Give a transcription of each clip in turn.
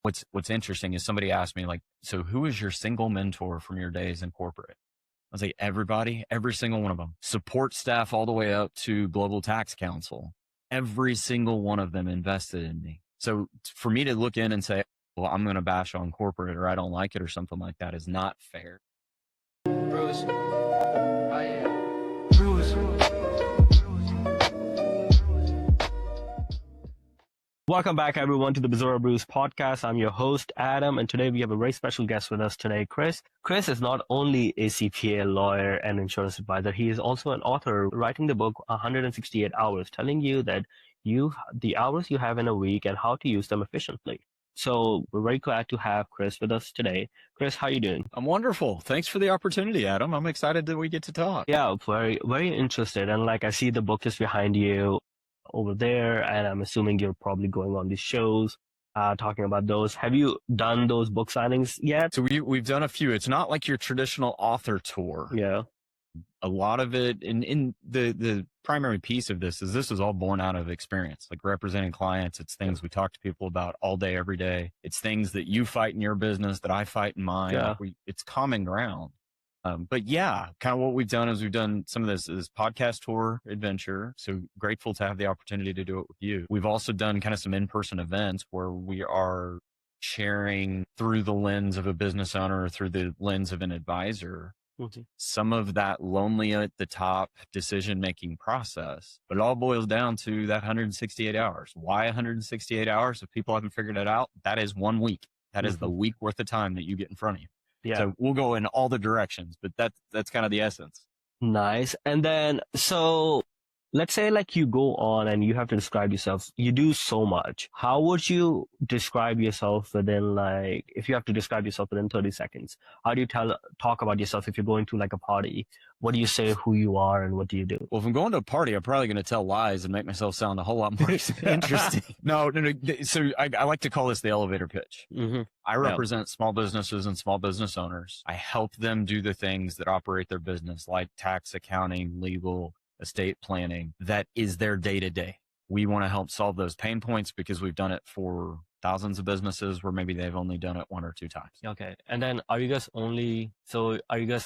What's interesting is somebody asked me like, so who is your single mentor from your days in corporate? I was like, everybody, every single one of them, support staff all the way up to global tax counsel. Every single one of them invested in me. So for me to look in and say, well, I'm going to bash on corporate or I don't like it or something like that is not fair. Bruce, Bruce. Welcome back, everyone, to the Bizarro Brews podcast. I'm your host, Adam, and today we have a very special guest with us today, Chris. Chris is not only a CPA, lawyer, and insurance advisor, he is also an author writing the book 168 Hours, telling you that the hours you have in a week and how to use them efficiently. So we're very glad to have Chris with us today. Chris, how are you doing? I'm wonderful. Thanks for the opportunity, Adam. I'm excited that we get to talk. Yeah, very, very interested. And like I see the book just behind you over there, and I'm assuming you're probably going on these shows, talking about those. Have you done those book signings yet? So we've done a few. It's not like your traditional author tour. Yeah. A lot of it, in the primary piece of this is all born out of experience, like representing clients. It's things we talk to people about all day, every day. It's things that you fight in your business that I fight in mine. Yeah. It's common ground. But yeah, kind of what we've done is we've done some of this podcast tour adventure. So grateful to have the opportunity to do it with you. We've also done kind of some in-person events where we are sharing through the lens of a business owner, or through the lens of an advisor, some of that lonely at the top decision-making process. But it all boils down to that 168 hours. Why 168 hours? If people haven't figured it out, that is 1 week. That is the week worth of time that you get in front of you. Yeah. So we'll go in all the directions, but that's kind of the essence. Nice. And then, so let's say like you go on and you have to describe yourself. You do so much. How would you describe yourself within, like, if you have to describe yourself within 30 seconds, how do you talk about yourself if you're going to like a party? What do you say who you are and what do you do? Well, if I'm going to a party, I'm probably going to tell lies and make myself sound a whole lot more interesting. No. So I like to call this the elevator pitch. Mm-hmm. I represent small businesses and small business owners. I help them do the things that operate their business, like tax, accounting, legal, estate planning. That is their day to day. We want to help solve those pain points because we've done it for thousands of businesses where maybe they've only done it 1 or 2 times. Okay. And then are you guys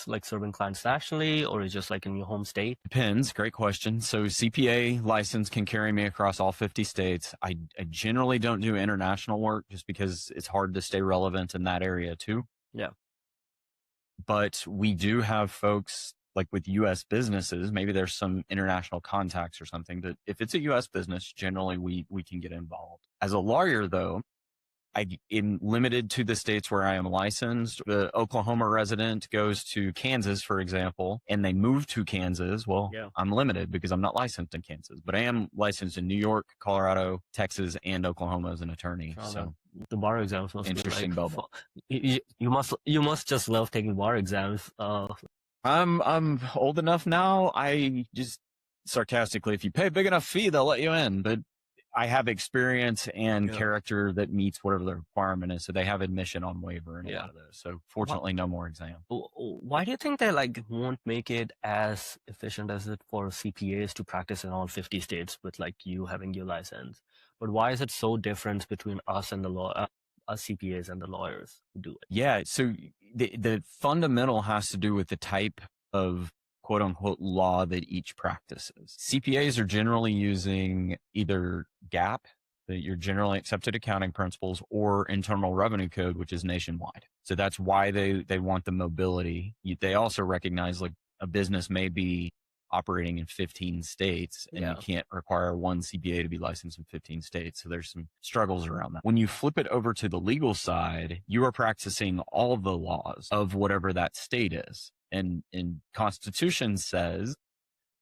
like serving clients nationally or is just like in your home state? Depends. Great question. So CPA license can carry me across all 50 states. I generally don't do international work just because it's hard to stay relevant in that area too. Yeah. But we do have folks like with U.S. businesses, maybe there's some international contacts or something, but if it's a U.S. business, generally we can get involved. As a lawyer though, I am limited to the states where I am licensed. The Oklahoma resident goes to Kansas, for example, and they move to Kansas. Well, I'm limited because I'm not licensed in Kansas, but I am licensed in New York, Colorado, Texas, and Oklahoma as an attorney. So the bar exams must interesting be like, bubble. You must just love taking bar exams. I'm old enough now. I just sarcastically, if you pay a big enough fee, they'll let you in. But I have experience and character that meets whatever the requirement is. So they have admission on waiver and a lot of those. So fortunately, no more exam. Why do you think they like won't make it as efficient as it for CPAs to practice in all 50 states with like you having your license? But why is it so different between us and us CPAs and the lawyers who do it? Yeah. So the fundamental has to do with the type of quote unquote law that each practices. CPAs are generally using either GAAP, your generally accepted accounting principles, or Internal Revenue Code, which is nationwide. So that's why they want the mobility. They also recognize like a business may be operating in 15 states and you can't require one CPA to be licensed in 15 states. So there's some struggles around that. When you flip it over to the legal side, you are practicing all the laws of whatever that state is. And Constitution says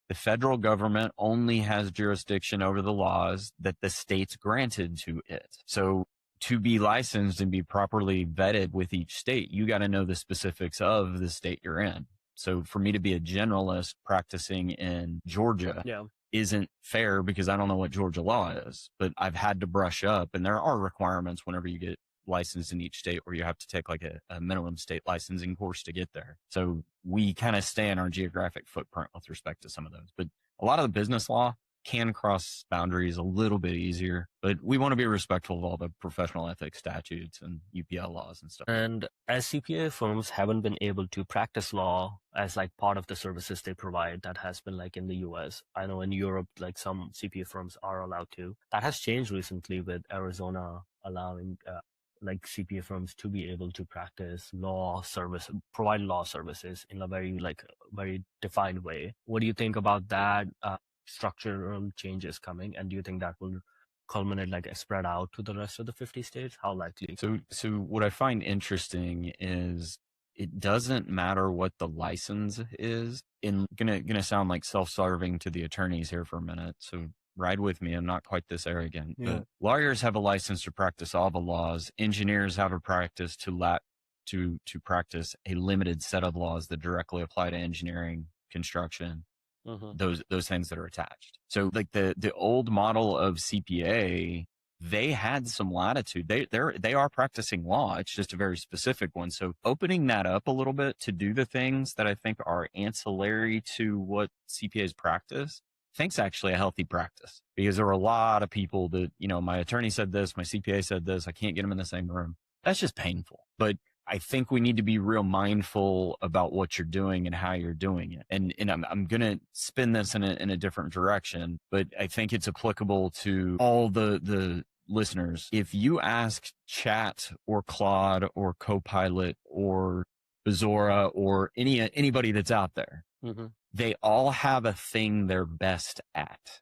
the federal government only has jurisdiction over the laws that the states granted to it. So to be licensed and be properly vetted with each state, you got to know the specifics of the state you're in. So for me to be a generalist practicing in Georgia isn't fair because I don't know what Georgia law is, but I've had to brush up, and there are requirements whenever you get licensed in each state where you have to take like a minimum state licensing course to get there. So we kind of stay in our geographic footprint with respect to some of those, but a lot of the business law, can cross boundaries a little bit easier, but we want to be respectful of all the professional ethics statutes and UPL laws and stuff. And as CPA firms haven't been able to practice law as like part of the services they provide, that has been like in the US. I know in Europe, like some CPA firms are allowed to. That has changed recently with Arizona allowing like CPA firms to be able to practice provide law services in a very defined way. What do you think about that structural changes coming? And do you think that will culminate, like spread out to the rest of the 50 states? How likely? So what I find interesting is it doesn't matter what the license is. Gonna sound like self-serving to the attorneys here for a minute. So ride with me. I'm not quite this arrogant. Yeah. But lawyers have a license to practice all the laws. Engineers have a practice to practice a limited set of laws that directly apply to engineering, construction, those things that are attached. So like the old model of CPA, they had some latitude. They are practicing law. It's just a very specific one. So opening that up a little bit to do the things that I think are ancillary to what CPAs practice, I think is actually a healthy practice, because there are a lot of people that, my attorney said this, my CPA said this, I can't get them in the same room. That's just painful. But I think we need to be real mindful about what you're doing and how you're doing it. And I'm going to spin this in a different direction, but I think it's applicable to all the listeners. If you ask Chat or Claude or Copilot or Bazora or anybody that's out there, they all have a thing they're best at.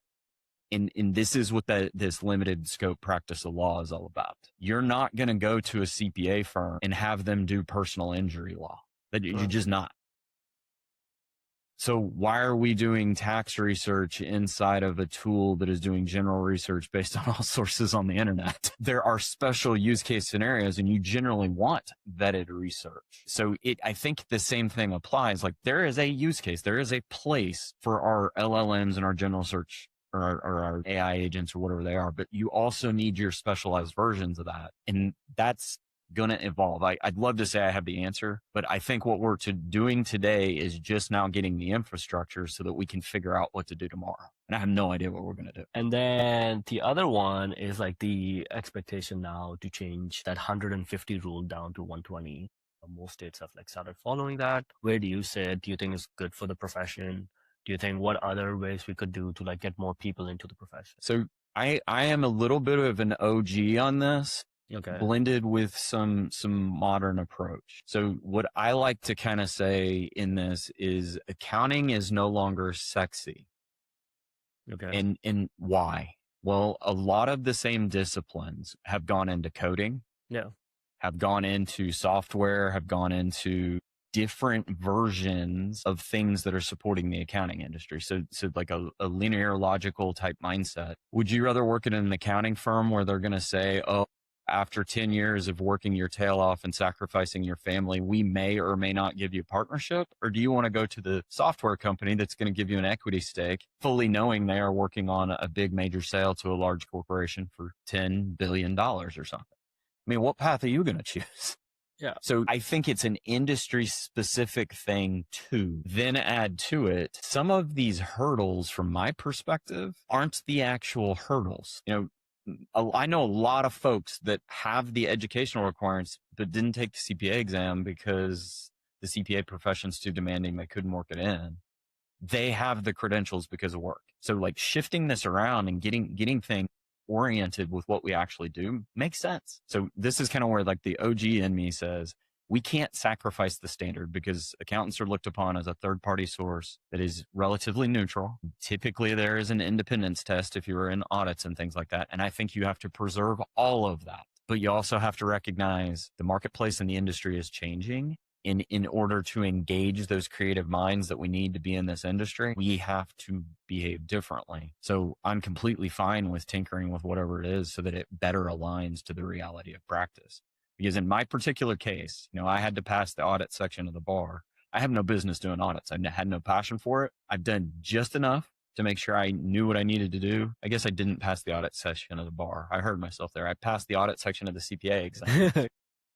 And this is what this limited scope practice of law is all about. You're not going to go to a CPA firm and have them do personal injury law. You're just not. So why are we doing tax research inside of a tool that is doing general research based on all sources on the internet? There are special use case scenarios, and you generally want vetted research. So I think the same thing applies. Like, there is a use case, there is a place for our LLMs and our general search or our AI agents or whatever they are, but you also need your specialized versions of that. And that's going to evolve. I'd love to say I have the answer, but I think what we're doing today is just now getting the infrastructure so that we can figure out what to do tomorrow. And I have no idea what we're going to do. And then the other one is like the expectation now to change that 150 rule down to 120. Most states have like started following that. Where do you sit? Do you think it's good for the profession? Do you think what other ways we could do to like get more people into the profession? So I am a little bit of an OG on this, blended with some modern approach. So what I like to kind of say in this is accounting is no longer sexy. Okay. And why? Well, a lot of the same disciplines have gone into coding. Yeah. Have gone into software, have gone into different versions of things that are supporting the accounting industry. So like a linear logical type mindset. Would you rather work in an accounting firm where they're going to say, oh, after 10 years of working your tail off and sacrificing your family, we may or may not give you a partnership? Or do you want to go to the software company that's going to give you an equity stake, fully knowing they are working on a big major sale to a large corporation for $10 billion or something? I mean, what path are you going to choose? Yeah. So I think it's an industry specific thing too. Then add to it, some of these hurdles from my perspective aren't the actual hurdles. I know a lot of folks that have the educational requirements, but didn't take the CPA exam because the CPA profession's too demanding. They couldn't work it in. They have the credentials because of work. So like shifting this around and getting things oriented with what we actually do makes sense. So this is kind of where like the OG in me says, we can't sacrifice the standard because accountants are looked upon as a third-party source that is relatively neutral. Typically, there is an independence test if you were in audits and things like that. And I think you have to preserve all of that. But you also have to recognize the marketplace and the industry is changing. In order to engage those creative minds that we need to be in this industry, we have to behave differently. So I'm completely fine with tinkering with whatever it is so that it better aligns to the reality of practice. Because in my particular case, I had to pass the audit section of the bar. I have no business doing audits. I had no passion for it. I've done just enough to make sure I knew what I needed to do. I guess I didn't pass the audit section of the bar. I heard myself there. I passed the audit section of the CPA exam.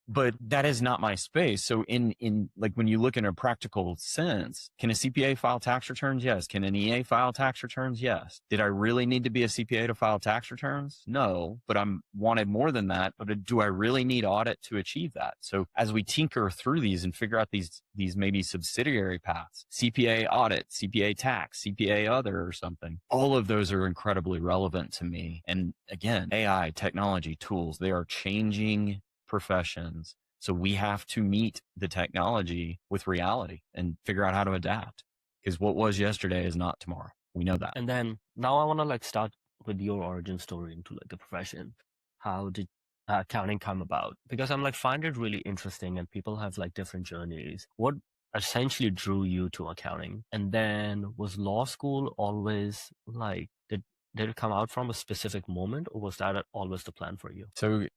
but that is not my space. So in like when you look in a practical sense, can a CPA file tax returns? Yes. Can an EA file tax returns? Yes. Did I really need to be a CPA to file tax returns? No, but I'm wanted more than that. But do I really need audit to achieve that? So as we tinker through these and figure out these maybe subsidiary paths, CPA audit, CPA tax, CPA other or something, all of those are incredibly relevant to me. And again, AI, technology, tools, they are changing professions. So we have to meet the technology with reality and figure out how to adapt, because what was yesterday is not tomorrow. We know that. And then now I want to like start with your origin story into like the profession. How did accounting come about? Because I'm like find it really interesting, and people have like different journeys. What essentially drew you to accounting? And then was law school always like did it come out from a specific moment, or was that always the plan for you? So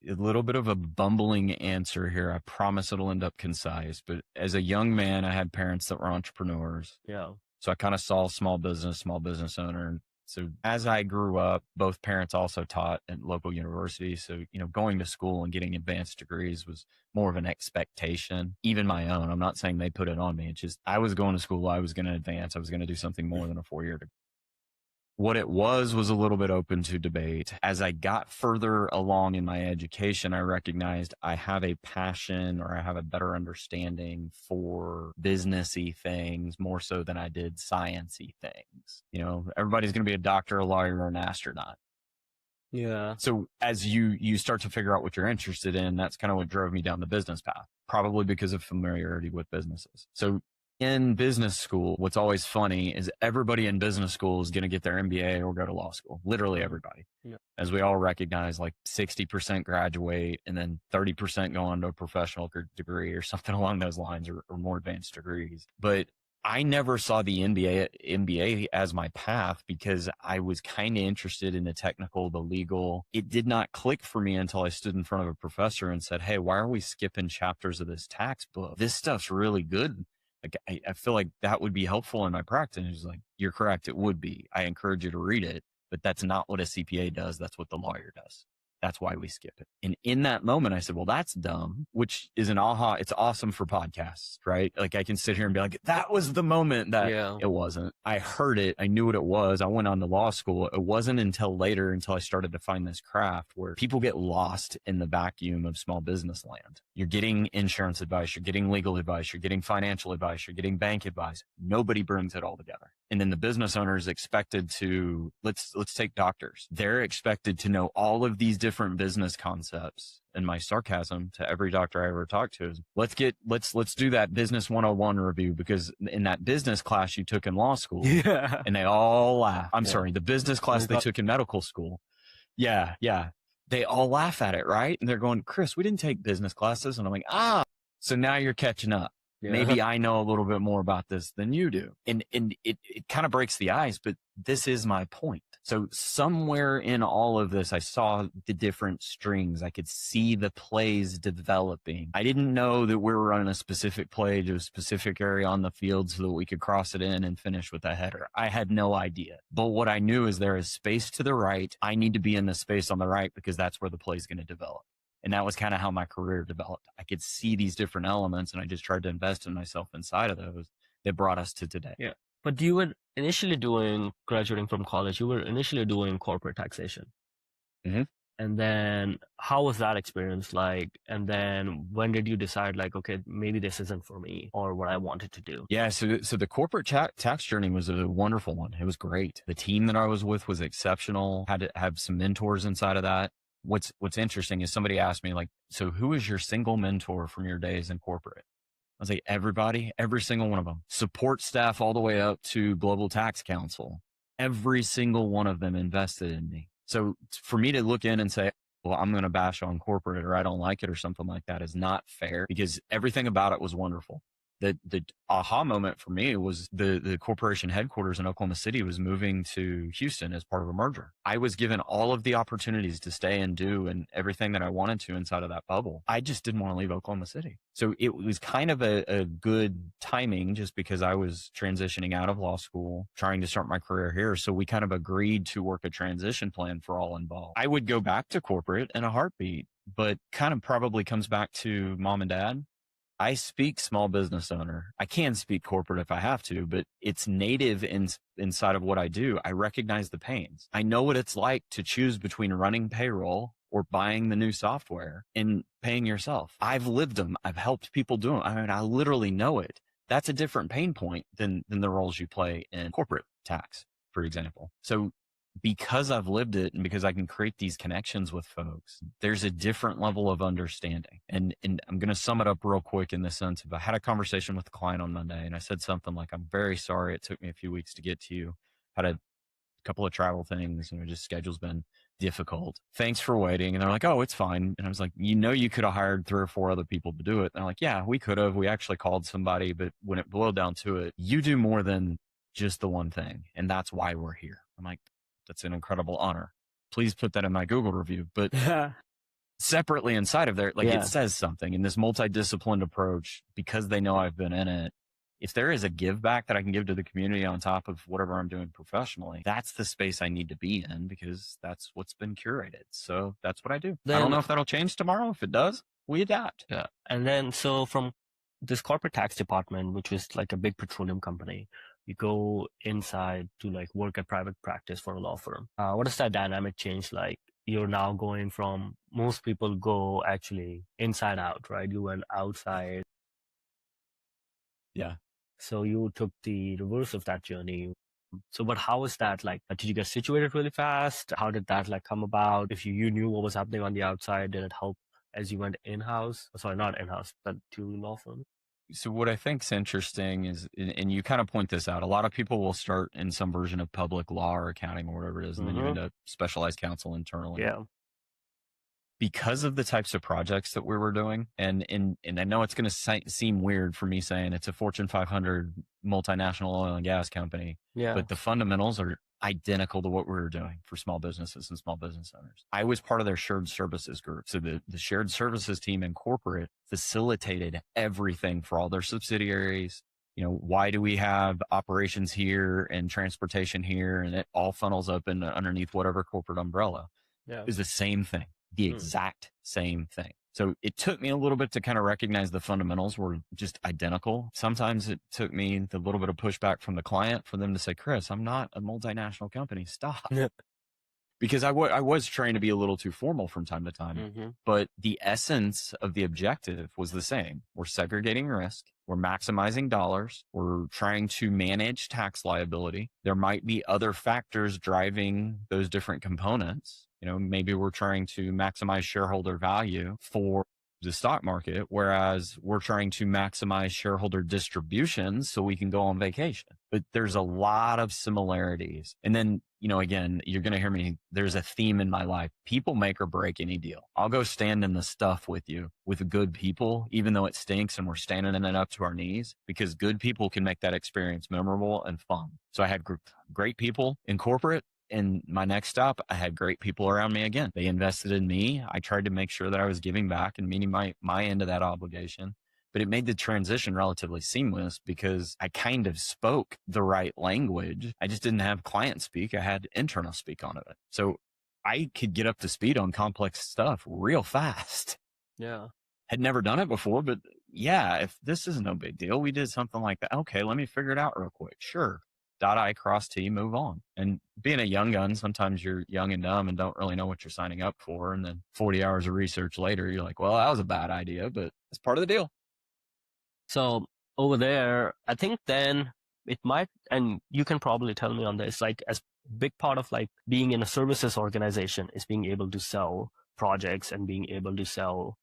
a little bit of a bumbling answer here. I promise it'll end up concise. But as a young man, I had parents that were entrepreneurs. Yeah. So I kind of saw small business owner. So as I grew up, both parents also taught at local universities. So, going to school and getting advanced degrees was more of an expectation, even my own. I'm not saying they put it on me. It's just, I was going to school. I was going to advance. I was going to do something more than a 4-year degree. What it was a little bit open to debate. As I got further along in my education, I recognized I have a passion, or I have a better understanding for businessy things more so than I did sciencey things. Everybody's going to be a doctor, a lawyer, or an astronaut. Yeah. So as you start to figure out what you're interested in, that's kind of what drove me down the business path, probably because of familiarity with businesses. So in business school, what's always funny is everybody in business school is going to get their MBA or go to law school. Literally everybody. Yeah. As we all recognize, like 60% graduate and then 30% go on to a professional degree or something along those lines, or more advanced degrees. But I never saw the MBA as my path, because I was kind of interested in the technical, the legal. It did not click for me until I stood in front of a professor and said, "Hey, why are we skipping chapters of this tax book? This stuff's really good. Like, I feel like that would be helpful in my practice." And he's like, "You're correct. It would be. I encourage you to read it, but that's not what a CPA does. That's what the lawyer does. That's why we skip it." And in that moment, I said, well, that's dumb, which is an aha. It's awesome for podcasts, right? Like I can sit here and be like, that was the moment that It wasn't. I heard it. I knew what it was. I went on to law school. It wasn't until later, until I started to find this craft where people get lost in the vacuum of small business land. You're getting insurance advice. You're getting legal advice. You're getting financial advice. You're getting bank advice. Nobody brings it all together. And then the business owner is expected to, let's take doctors. They're expected to know all of these different business concepts. And my sarcasm to every doctor I ever talked to is, let's do that business 101 review, because in that business class you took in law school, and they all laugh. I'm sorry, the business class they took in medical school. Yeah. They all laugh at it, right? And they're going, "Chris, we didn't take business classes." And I'm like, so now you're catching up. Yeah. Maybe I know a little bit more about this than you do. And it kind of breaks the ice, but this is my point. So somewhere in all of this, I saw the different strings. I could see the plays developing. I didn't know that we were running a specific play to a specific area on the field so that we could cross it in and finish with a header. I had no idea. But what I knew is there is space to the right. I need to be in the space on the right, because that's where the play is going to develop. And that was kind of how my career developed. I could see these different elements, and I just tried to invest in myself inside of those that brought us to today. Yeah. But you were initially graduating from college, you were initially doing corporate taxation. Mm-hmm. And then how was that experience like? And then when did you decide like, okay, maybe this isn't for me or what I wanted to do? Yeah. So the corporate tax journey was a wonderful one. It was great. The team that I was with was exceptional. Had to have some mentors inside of that. What's interesting is somebody asked me like, so who is your single mentor from your days in corporate? I was like, everybody, every single one of them. Support staff all the way up to Global Tax Council. Every single one of them invested in me. So for me to look in and say, well, I'm going to bash on corporate, or I don't like it, or something like that, is not fair, because everything about it was wonderful. The aha moment for me was the corporation headquarters in Oklahoma City was moving to Houston as part of a merger. I was given all of the opportunities to stay and do and everything that I wanted to inside of that bubble. I just didn't want to leave Oklahoma City. So it was kind of a good timing, just because I was transitioning out of law school, trying to start my career here. So we kind of agreed to work a transition plan for all involved. I would go back to corporate in a heartbeat, but kind of probably comes back to mom and dad. I speak small business owner. I can speak corporate if I have to, but it's native inside of what I do. I recognize the pains. I know what it's like to choose between running payroll or buying the new software and paying yourself. I've lived them. I've helped people do them. I mean, I literally know it. That's a different pain point than the roles you play in corporate tax, for example. So because I've lived it and because I can create these connections with folks, there's a different level of understanding. And I'm going to sum it up real quick in the sense of I had a conversation with a client on Monday and I said something like, I'm very sorry. It took me a few weeks to get to you. Had a couple of travel things and just schedule's been difficult. Thanks for waiting. And they're like, oh, it's fine. And I was like, you could have hired 3 or 4 other people to do it. And they're like, yeah, we could have. We actually called somebody, but when it boiled down to it, you do more than just the one thing. And that's why we're here. I'm like, that's an incredible honor. Please put that in my Google review. But separately inside of there, it says something in this multidisciplined approach because they know I've been in it. If there is a give back that I can give to the community on top of whatever I'm doing professionally, that's the space I need to be in because that's what's been curated. So that's what I do. I don't know if that'll change tomorrow. If it does, we adapt. Yeah. And then, so from this corporate tax department, which was like a big petroleum company, you go inside to like work at private practice for a law firm. What does that dynamic change like? You're now going from, most people go actually inside out, right? You went outside. Yeah. So you took the reverse of that journey. So, but how was that like? Did you get situated really fast? How did that like come about? If you knew what was happening on the outside, did it help as you went in-house? Sorry, not in-house, but to law firm? So what I think is interesting is, and you kind of point this out, a lot of people will start in some version of public law or accounting or whatever it is, and then you end up specialized counsel internally. Yeah. Because of the types of projects that we were doing, and I know it's going to seem weird for me saying it's a Fortune 500 multinational oil and gas company, but the fundamentals are identical to what we were doing for small businesses and small business owners. I was part of their shared services group. So the shared services team in corporate facilitated everything for all their subsidiaries. Why do we have operations here and transportation here? And it all funnels up in underneath whatever corporate umbrella. Yeah. Is the same thing, the exact same thing. So it took me a little bit to kind of recognize the fundamentals were just identical. Sometimes it took me a little bit of pushback from the client for them to say, Chris, I'm not a multinational company. Stop. Because I was trying to be a little too formal from time to time, but the essence of the objective was the same. We're segregating risk. We're maximizing dollars. We're trying to manage tax liability. There might be other factors driving those different components. Maybe we're trying to maximize shareholder value for the stock market, whereas we're trying to maximize shareholder distributions so we can go on vacation. But there's a lot of similarities. And then, again, you're going to hear me. There's a theme in my life. People make or break any deal. I'll go stand in the stuff with you with good people, even though it stinks and we're standing in it up to our knees, because good people can make that experience memorable and fun. So I had great people in corporate. In my next stop, I had great people around me again. They invested in me. I tried to make sure that I was giving back and meeting my end of that obligation. But it made the transition relatively seamless because I kind of spoke the right language. I just didn't have client speak. I had internal speak on it. So I could get up to speed on complex stuff real fast. Yeah. Had never done it before, but yeah, if this is no big deal, we did something like that. Okay, let me figure it out real quick. Sure. Dot I, cross T, move on. And being a young gun, sometimes you're young and dumb and don't really know what you're signing up for. And then 40 hours of research later, you're like, well, that was a bad idea, but it's part of the deal. So over there, I think then it might, and you can probably tell me on this, like as big part of like being in a services organization is being able to sell projects and being able to sell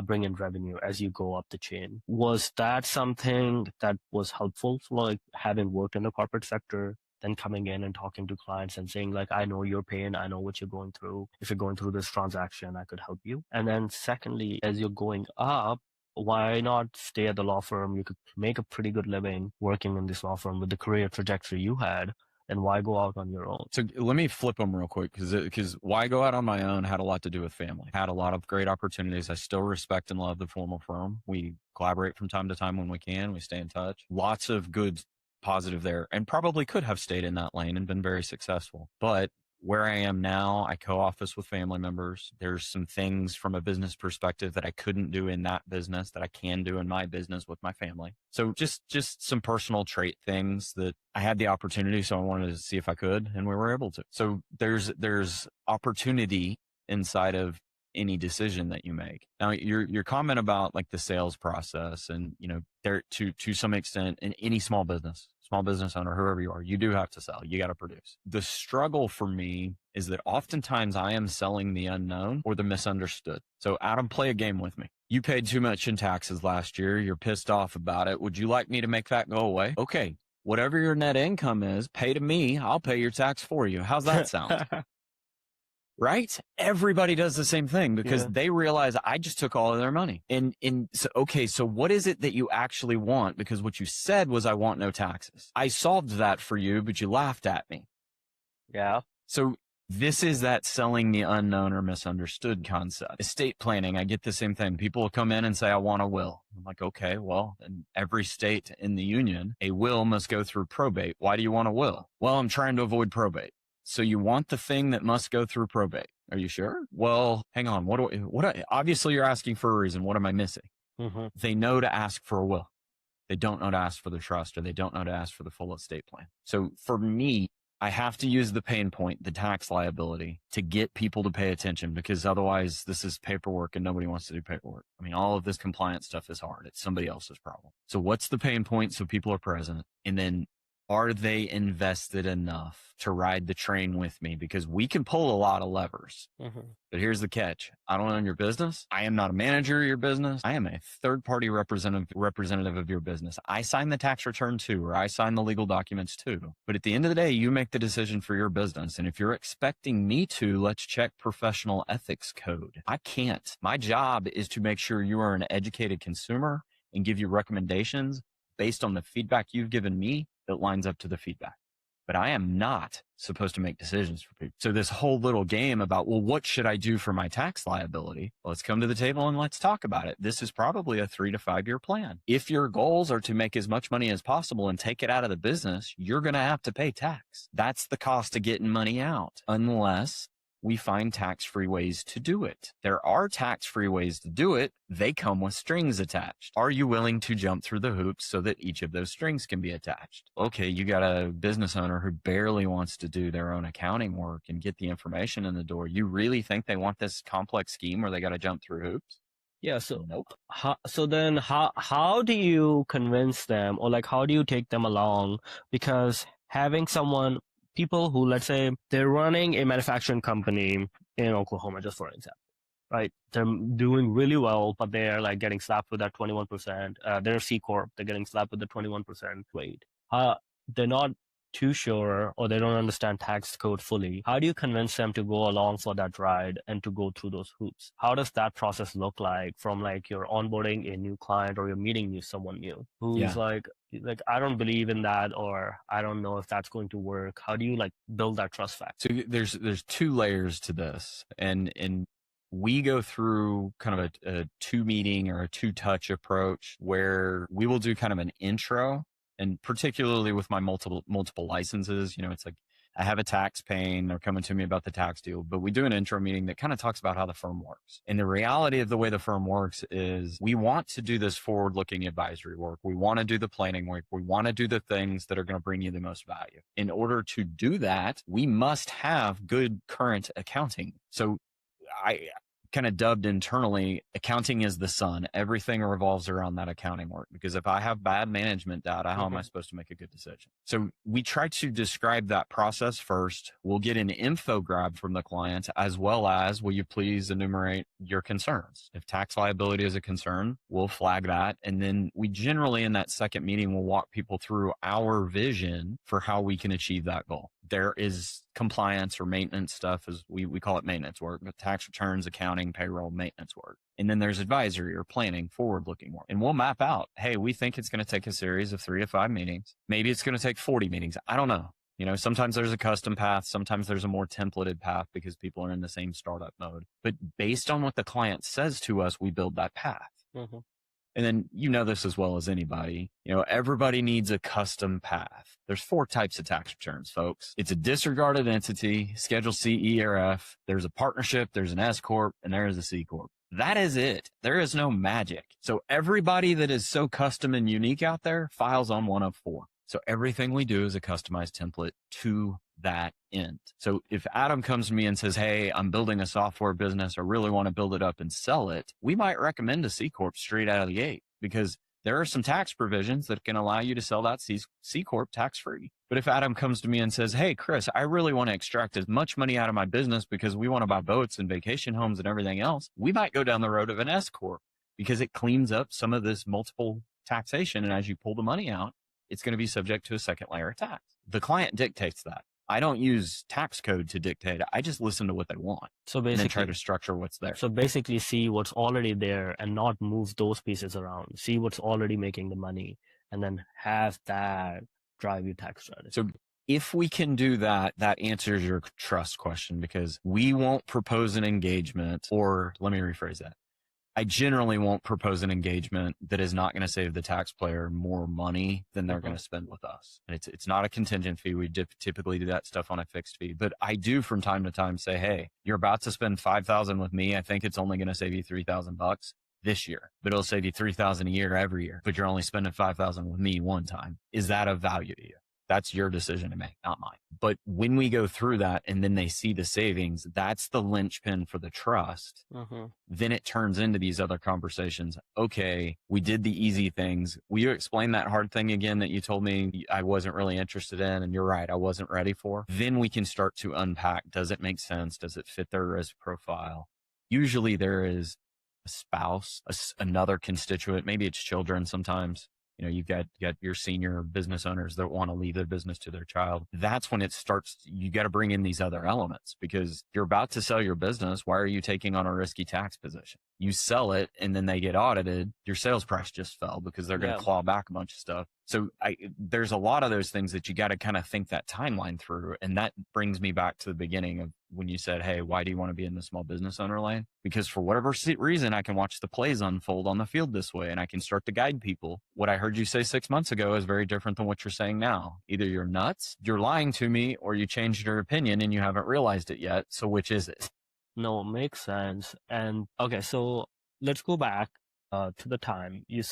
bring in revenue as you go up the chain. Was that something that was helpful, like having worked in the corporate sector, then coming in and talking to clients and saying like, I know your pain, I know what you're going through. If you're going through this transaction, I could help you. And then secondly, as you're going up, why not stay at the law firm? You could make a pretty good living working in this law firm with the career trajectory you had. And why go out on your own? So let me flip them real quick because why go out on my own had a lot to do with family. Had a lot of great opportunities. I still respect and love the formal firm. We collaborate from time to time when we can. We stay in touch. Lots of good positive there and probably could have stayed in that lane and been very successful. But where I am now, I co-office with family members. There's some things from a business perspective that I couldn't do in that business that I can do in my business with my family. So just some personal trait things that I had the opportunity. So I wanted to see if I could, and we were able to. So there's opportunity inside of any decision that you make. Now, your comment about like the sales process, and there to some extent in any small business owner, whoever you are, you do have to sell. You got to produce. The struggle for me is that oftentimes I am selling the unknown or the misunderstood. So Adam, play a game with me. You paid too much in taxes last year. You're pissed off about it. Would you like me to make that go away? Okay. Whatever your net income is, pay to me. I'll pay your tax for you. How's that sound? Right? Everybody does the same thing because they realize I just took all of their money. So what is it that you actually want? Because what you said was I want no taxes. I solved that for you, but you laughed at me. Yeah. So this is that selling the unknown or misunderstood concept. Estate planning, I get the same thing. People will come in and say, I want a will. I'm like, okay, well, in every state in the union, a will must go through probate. Why do you want a will? Well, I'm trying to avoid probate. So you want the thing that must go through probate. Are you sure? Well, hang on. Obviously you're asking for a reason. What am I missing? Mm-hmm. They know to ask for a will. They don't know to ask for the trust, or they don't know to ask for the full estate plan. So for me, I have to use the pain point, the tax liability, to get people to pay attention, because otherwise this is paperwork and nobody wants to do paperwork. I mean, all of this compliance stuff is hard. It's somebody else's problem. So what's the pain point so people are present? And then are they invested enough to ride the train with me? Because we can pull a lot of levers. Mm-hmm. But here's the catch. I don't own your business. I am not a manager of your business. I am a third-party representative of your business. I sign the tax return too, or I sign the legal documents too. But at the end of the day, you make the decision for your business. And if you're expecting me to, let's check professional ethics code. I can't. My job is to make sure you are an educated consumer and give you recommendations based on the feedback you've given me that lines up to the feedback. But I am not supposed to make decisions for people. So this whole little game about, well, what should I do for my tax liability? Let's come to the table and let's talk about it. This is probably a 3 to 5 year plan. If your goals are to make as much money as possible and take it out of the business, you're going to have to pay tax. That's the cost of getting money out, unless we find tax-free ways to do it. There are tax-free ways to do it. They come with strings attached. Are you willing to jump through the hoops so that each of those strings can be attached? Okay, you got a business owner who barely wants to do their own accounting work and get the information in the door. You really think they want this complex scheme where they got to jump through hoops? Yeah. So, nope. How do you convince them, or like, how do you take them along? Because having people who, let's say, they're running a manufacturing company in Oklahoma, just for example, right? They're doing really well, but they're like getting slapped with that 21%. They're a C Corp. They're getting slapped with the 21% rate. They're not too sure, or they don't understand tax code fully. How do you convince them to go along for that ride and to go through those hoops? How does that process look like, from like you're onboarding a new client or you're meeting someone new who's like, I don't believe in that, or I don't know if that's going to work? How do you like build that trust factor? So there's 2 layers to this, and we go through kind of a 2-meeting or a 2-touch approach where we will do kind of an intro. And particularly with my multiple licenses, it's like I have a tax paying, they're coming to me about the tax deal, but we do an intro meeting that kind of talks about how the firm works. And the reality of the way the firm works is we want to do this forward-looking advisory work. We want to do the planning work. We want to do the things that are going to bring you the most value. In order to do that, we must have good current accounting. So I kind of dubbed internally, accounting is the sun. Everything revolves around that accounting work, because if I have bad management data, how am I supposed to make a good decision? So we try to describe that process first. We'll get an info grab from the client, as well as, will you please enumerate your concerns? If tax liability is a concern, we'll flag that. And then we generally, in that second meeting, will walk people through our vision for how we can achieve that goal. There is compliance or maintenance stuff, as we call it maintenance work, but tax returns, accounting, payroll, maintenance work. And then there's advisory or planning, forward-looking work. And we'll map out, hey, we think it's going to take a series of 3 to 5 meetings. Maybe it's going to take 40 meetings. I don't know. Sometimes there's a custom path. Sometimes there's a more templated path because people are in the same startup mode. But based on what the client says to us, we build that path. Mm-hmm. And then you know this as well as anybody. Everybody needs a custom path. There's 4 types of tax returns, folks. It's a disregarded entity, Schedule C, E, or F. There's a partnership, there's an S Corp, and there is a C Corp. That is it. There is no magic. So everybody that is so custom and unique out there files on one of 4. So everything we do is a customized template to that end. So if Adam comes to me and says, hey, I'm building a software business, I really want to build it up and sell it, we might recommend a C Corp straight out of the gate, because there are some tax provisions that can allow you to sell that C Corp tax free. But if Adam comes to me and says, hey, Chris, I really want to extract as much money out of my business because we want to buy boats and vacation homes and everything else, we might go down the road of an S Corp, because it cleans up some of this multiple taxation. And as you pull the money out, it's going to be subject to a second layer of tax. The client dictates that. I don't use tax code to dictate it. I just listen to what they want. So and then basically, try to structure what's there. So basically see what's already there and not move those pieces around. See what's already making the money and then have that drive your tax strategy. So if we can do that, that answers your trust question, because we won't propose an engagement, or let me rephrase that. I generally won't propose an engagement that is not going to save the taxpayer more money than they're going to spend with us. And it's not a contingent fee. We typically do that stuff on a fixed fee, but I do from time to time say, hey, you're about to spend $5,000 with me. I think it's only going to save you $3,000 this year, but it'll save you $3,000 a year every year, but you're only spending $5,000 with me one time. Is that of value to you? That's your decision to make, not mine. But when we go through that and then they see the savings, that's the linchpin for the trust. Then it turns into these other conversations. Okay, we did the easy things. Will you explain that hard thing again that you told me I wasn't really interested in? And you're right, I wasn't ready for. Then we can start to unpack. Does it make sense? Does it fit their risk profile? Usually there is a spouse, another constituent. Maybe it's children sometimes. You've got your senior business owners that want to leave their business to their child. That's when it starts. You got to bring in these other elements, because you're about to sell your business. Why are you taking on a risky tax position? You sell it and then they get audited. Your sales price just fell because they're going to claw back a bunch of stuff. So there's a lot of those things that you got to kind of think that timeline through. And that brings me back to the beginning of when you said, hey, why do you want to be in the small business owner lane? Because for whatever reason, I can watch the plays unfold on the field this way, and I can start to guide people. What I heard you say 6 months ago is very different than what you're saying now. Either you're nuts, you're lying to me, or you changed your opinion and you haven't realized it yet. So which is it? No, it makes sense. And okay, so let's go back to the time. You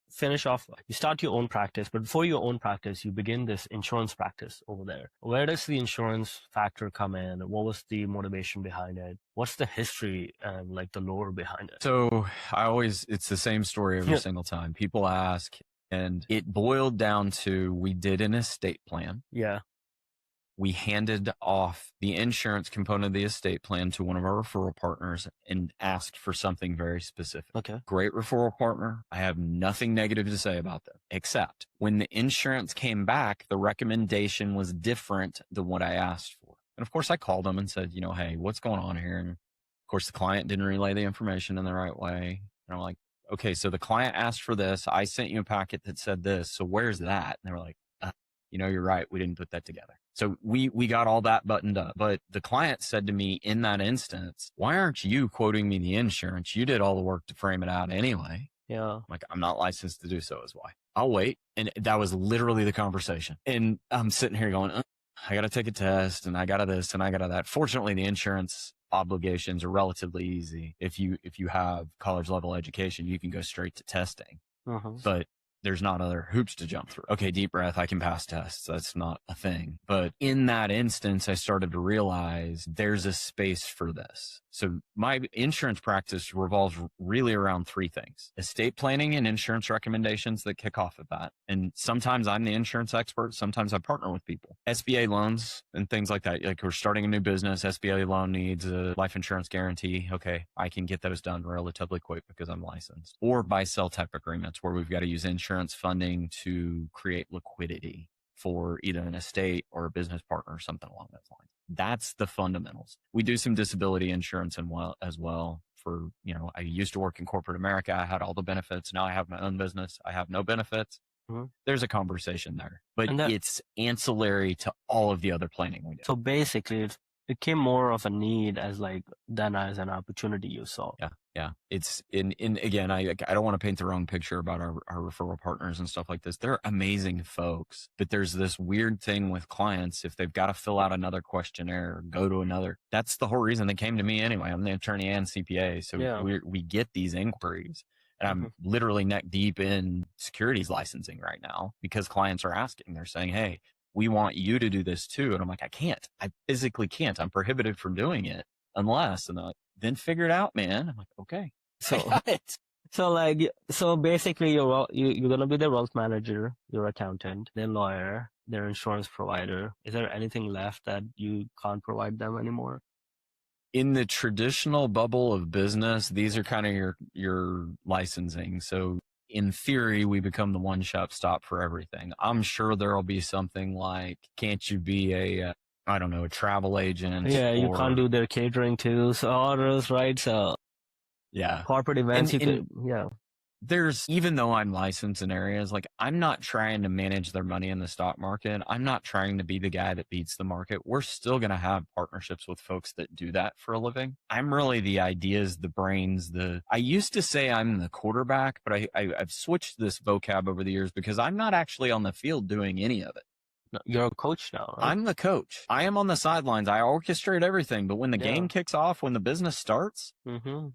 finish off, you start your own practice, but before your own practice, you begin this insurance practice over there. Where does the insurance factor come in? What was the motivation behind it? What's the history and like the lore behind it? So it's the same story every single time. People ask, and it boiled down to, we did an estate plan. Yeah. We handed off the insurance component of the estate plan to one of our referral partners and asked for something very specific. Okay. Great referral partner. I have nothing negative to say about them, except when the insurance came back, the recommendation was different than what I asked for. And of course I called them and said, hey, what's going on here? And of course the client didn't relay the information in the right way. And I'm like, okay, so the client asked for this. I sent you a packet that said this. So where's that? And they were like, you're right. We didn't put that together. So we got all that buttoned up. But the client said to me in that instance, why aren't you quoting me the insurance? You did all the work to frame it out anyway. Yeah. I'm like, I'm not licensed to do so, is why. I'll wait. And that was literally the conversation. And I'm sitting here going, I got to take a test and I got to this and I got to that. Fortunately, the insurance obligations are relatively easy. If you have college level education, you can go straight to testing. But there's not other hoops to jump through. Okay, deep breath, I can pass tests. That's not a thing. But in that instance, I started to realize there's a space for this. So my insurance practice revolves really around 3 things: estate planning and insurance recommendations that kick off at that. And sometimes I'm the insurance expert. Sometimes I partner with people. SBA loans and things like that. Like we're starting a new business. SBA loan needs a life insurance guarantee. Okay, I can get those done relatively quick because I'm licensed. Or buy-sell type agreements where we've got to use insurance funding to create liquidity for either an estate or a business partner or something along those lines. That's the fundamentals. We do some disability insurance as well for, I used to work in corporate America. I had all the benefits. Now I have my own business. I have no benefits. There's a conversation there, but it's ancillary to all of the other planning we do. So basically it became more of a need than as an opportunity you saw. Yeah. Yeah. It's again, I don't want to paint the wrong picture about our referral partners and stuff like this. They're amazing folks, but there's this weird thing with clients. If they've got to fill out another questionnaire or go to another, that's the whole reason they came to me anyway. I'm the attorney and CPA. So Yeah. we get these inquiries, and I'm Mm-hmm. literally neck deep in securities licensing right now because clients are asking, they're saying, hey, we want you to do this too. And I'm like, I physically can't. I'm prohibited from doing it unless, and they're like, then figure it out, man. I'm like, okay, I So, got it. so basically, you're gonna be the wealth manager, your accountant, their lawyer, their insurance provider. Is there anything left that you can't provide them anymore? In the traditional bubble of business, these are kind of your licensing. So in theory, we become the one-stop shop for everything. I'm sure there'll be something like, can't you be I don't know, a travel agent Yeah, you can't or do their catering too, so orders, right? So yeah. corporate events, you And could, yeah. there's, even though I'm licensed in areas, like I'm not trying to manage their money in the stock market. I'm not trying to be the guy that beats the market. We're still going to have partnerships with folks that do that for a living. I'm really the ideas, the brains, I used to say I'm the quarterback, but I've switched this vocab over the years because I'm not actually on the field doing any of it. No, you're a coach now, right? I'm the coach. I am on the sidelines. I orchestrate everything. But when the Yeah. game kicks off, when the business starts, Mm-hmm.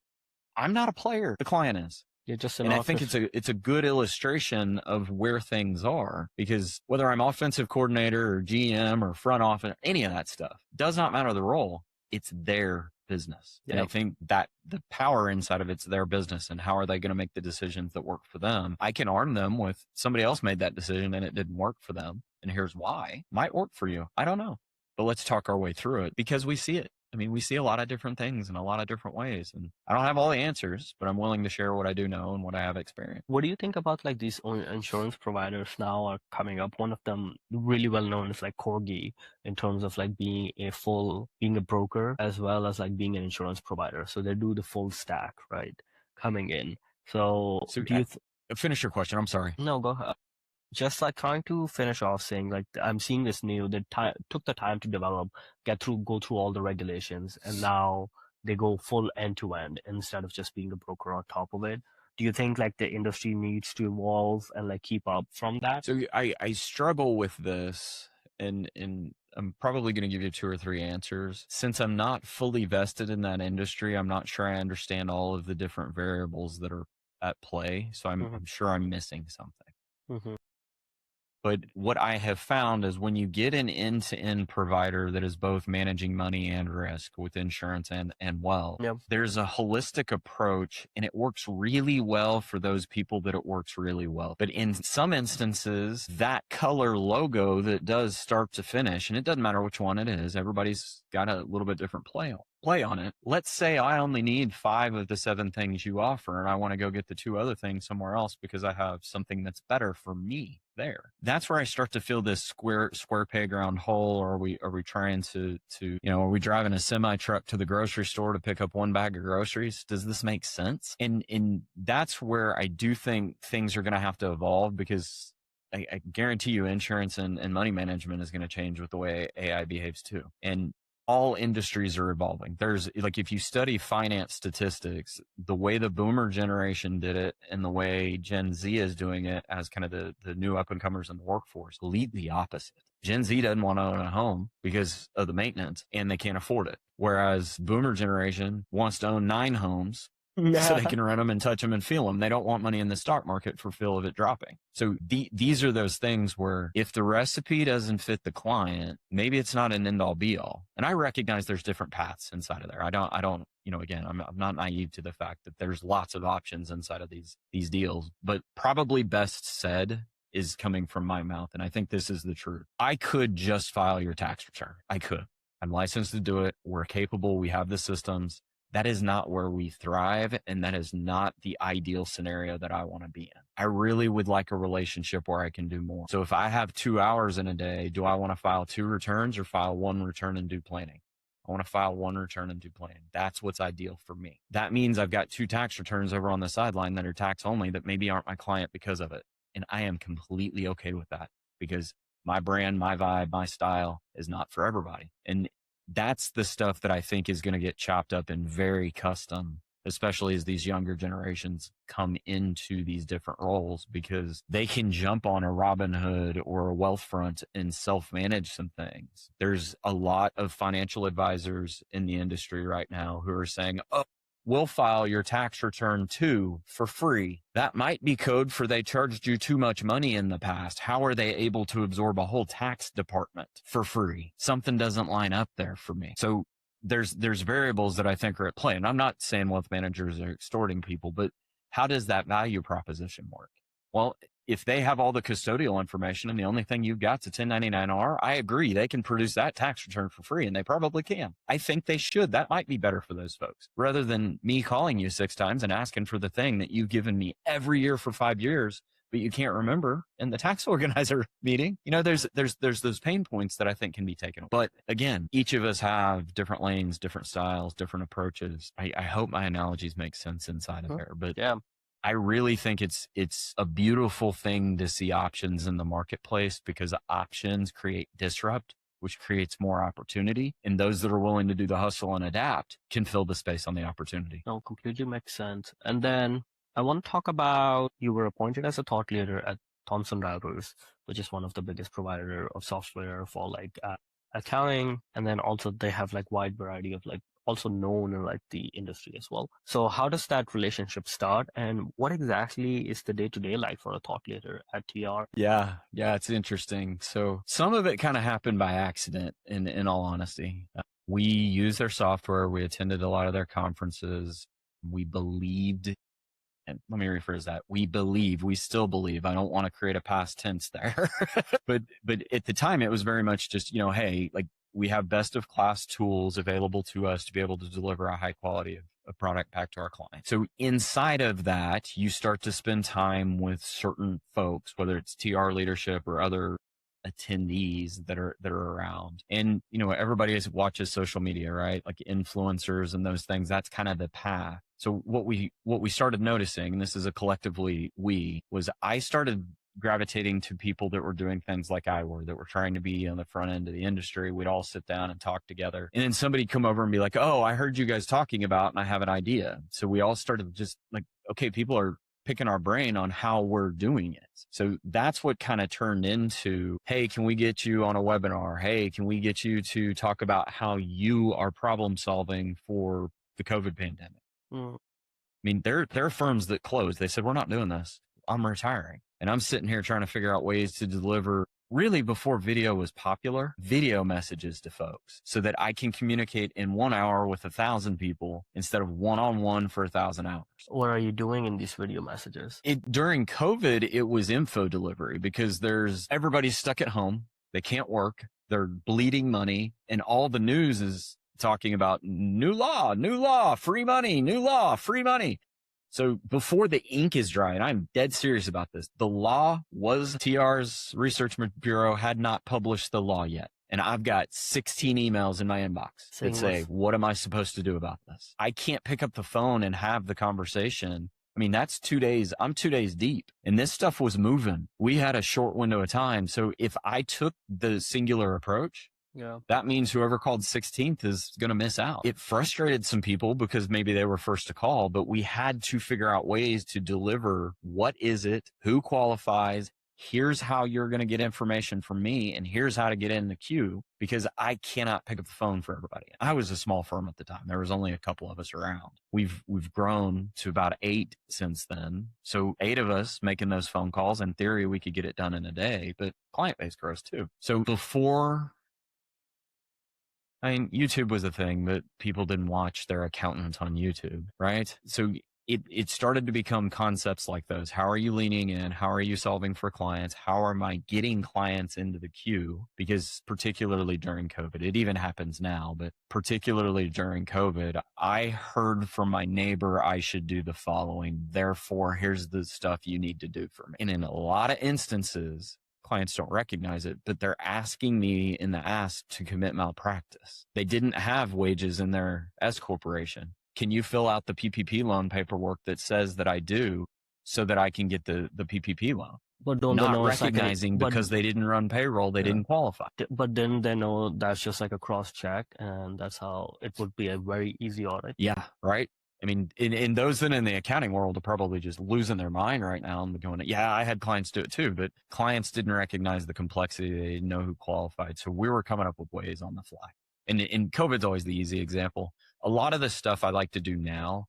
I'm not a player. The client is. You're just an And I office. think it's a good illustration of where things are, because whether I'm offensive coordinator or GM or front office, any of that stuff, does not matter the role. It's their business. And I Yep. think that the power inside of it's their business, and how are they going to make the decisions that work for them? I can arm them with somebody else made that decision and it didn't work for them, and here's why. Might work for you. I don't know. But let's talk our way through it because we see it. I mean, we see a lot of different things in a lot of different ways, and I don't have all the answers, but I'm willing to share what I do know and what I have experienced. What do you think about like these insurance providers now are coming up? One of them really well known is like Corgi in terms of like being a broker as well as like being an insurance provider. So they do the full stack, right? Coming in. So So do you finish your question. I'm sorry. no, go ahead. Just like trying to finish off saying like I'm seeing this new that took the time to develop, go through all the regulations, and now they go full end to end instead of just being a broker on top of it. Do you think like the industry needs to evolve and like keep up from that? So I struggle with this, and I'm probably going to give you 2 or 3 answers. Since I'm not fully vested in that industry, I'm not sure I understand all of the different variables that are at play. So I'm sure I'm missing something. Mm-hmm. But what I have found is when you get an end-to-end provider that is both managing money and risk with insurance and wealth, Yep. there's a holistic approach, and it works really well for those people that it works really well. But in some instances, that color logo that does start to finish, and it doesn't matter which one it is, everybody's got a little bit different play on it. Let's say I only need 5 of the 7 things you offer, and I want to go get the 2 other things somewhere else because I have something that's better for me there. That's where I start to feel this square peg round hole. Or are we trying to are we driving a semi truck to the grocery store to pick up 1 bag of groceries? Does this make sense? And that's where I do think things are going to have to evolve, because I guarantee you insurance and money management is going to change with the way AI behaves too. And all industries are evolving. There's like, if you study finance statistics, the way the boomer generation did it and the way Gen Z is doing it as kind of the new up and comers in the workforce, lead the opposite. Gen Z doesn't want to own a home because of the maintenance and they can't afford it. Whereas boomer generation wants to own 9 homes so they can rent them and touch them and feel them. They don't want money in the stock market for fear of it dropping. So these are those things where if the recipe doesn't fit the client, maybe it's not an end all be all. And I recognize there's different paths inside of there. I don't, again, I'm not naive to the fact that there's lots of options inside of these deals, but probably best said is coming from my mouth. And I think this is the truth. I could just file your tax return. I could. I'm licensed to do it. We're capable. We have the systems. That is not where we thrive, and that is not the ideal scenario that I want to be in. I really would like a relationship where I can do more. So if I have 2 hours in a day, do I want to file 2 returns or file 1 return and do planning? I want to file 1 return and do planning. That's what's ideal for me. That means I've got 2 tax returns over on the sideline that are tax only that maybe aren't my client because of it. And I am completely okay with that, because my brand, my vibe, my style is not for everybody. And that's the stuff that I think is going to get chopped up in very custom especially as these younger generations come into these different roles, because they can jump on a Robinhood or a Wealthfront and self-manage some things. There's a lot of financial advisors in the industry right now who are saying, oh, we'll file your tax return too for free. That might be code for they charged you too much money in the past. How are they able to absorb a whole tax department for free? Something doesn't line up there for me. So there's variables that I think are at play. And I'm not saying wealth managers are extorting people, but how does that value proposition work? Well, if they have all the custodial information and the only thing you've got is a 1099-R, I agree. They can produce that tax return for free, and they probably can. I think they should. That might be better for those folks, rather than me calling you 6 times and asking for the thing that you've given me every year for 5 years, but you can't remember in the tax organizer meeting. You know, there's those pain points that I think can be taken. But again, each of us have different lanes, different styles, different approaches. I hope my analogies make sense inside of there, but yeah. I really think it's a beautiful thing to see options in the marketplace, because options create disrupt, which creates more opportunity. And those that are willing to do the hustle and adapt can fill the space on the opportunity. No, completely makes sense. And then I want to talk about, you were appointed as a thought leader at Thomson Reuters, which is one of the biggest provider of software for like accounting. And then also they have like wide variety of like also known in like the industry as well. So how does that relationship start, and what exactly is the day-to-day like for a thought leader at TR? Yeah, it's interesting. So some of it kind of happened by accident, in all honesty. We used their software. We attended a lot of their conferences. We believed, and let me rephrase that. We still believe. I don't want to create a past tense there, but at the time it was very much just, hey, like, we have best of class tools available to us to be able to deliver a high quality of product back to our clients. So inside of that, you start to spend time with certain folks, whether it's TR leadership or other attendees that are around. And, everybody watches social media, right? Like influencers and those things. That's kind of the path. So what we started noticing, and this is a collectively was I started gravitating to people that were doing things like I were, that were trying to be on the front end of the industry. We'd all sit down and talk together. And then somebody come over and be like, oh, I heard you guys talking about, and I have an idea. So we all started just like, okay, people are picking our brain on how we're doing it. So that's what kind of turned into, hey, can we get you on a webinar? Hey, can we get you to talk about how you are problem solving for the COVID pandemic? I mean, there are firms that closed. They said, we're not doing this. I'm retiring. And I'm sitting here trying to figure out ways to deliver, really before video was popular, video messages to folks so that I can communicate in 1 hour with 1,000 people instead of one-on-one for 1,000 hours. What are you doing in these video messages? During COVID, it was info delivery, because everybody's stuck at home. They can't work. They're bleeding money. And all the news is talking about new law, free money, new law, free money. So before the ink is dry, and I'm dead serious about this, the law was TR's Research Bureau had not published the law yet. And I've got 16 emails in my inbox that say, what am I supposed to do about this? I can't pick up the phone and have the conversation. I mean, that's 2 days. I'm 2 days deep, and this stuff was moving. We had a short window of time. So if I took the singular approach, that means whoever called 16th is going to miss out. It frustrated some people because maybe they were first to call, but we had to figure out ways to deliver. What is it? Who qualifies? Here's how you're going to get information from me, and here's how to get in the queue, because I cannot pick up the phone for everybody. I was a small firm at the time. There was only a couple of us around. We've grown to about 8 since then. So 8 of us making those phone calls. In theory, we could get it done in a day, but client base grows too. So before, YouTube was a thing, but people didn't watch their accountant on YouTube, right? So it started to become concepts like those. How are you leaning in? How are you solving for clients? How am I getting clients into the queue? Because particularly during COVID, it even happens now, but particularly during COVID, I heard from my neighbor I should do the following. Therefore, here's the stuff you need to do for me. And in a lot of instances, clients don't recognize it, but they're asking me in the ask to commit malpractice. They didn't have wages in their S corporation. Can you fill out the PPP loan paperwork that says that I do, so that I can get the PPP loan? But don't Not they know recognizing because they didn't run payroll, they didn't qualify. But then they know that's just like a cross check, and that's how it would be a very easy audit. Yeah, right. I mean, in those that in the accounting world are probably just losing their mind right now and going, yeah, I had clients do it too, but clients didn't recognize the complexity. They didn't know who qualified. So we were coming up with ways on the fly. And COVID's always the easy example. A lot of the stuff I like to do now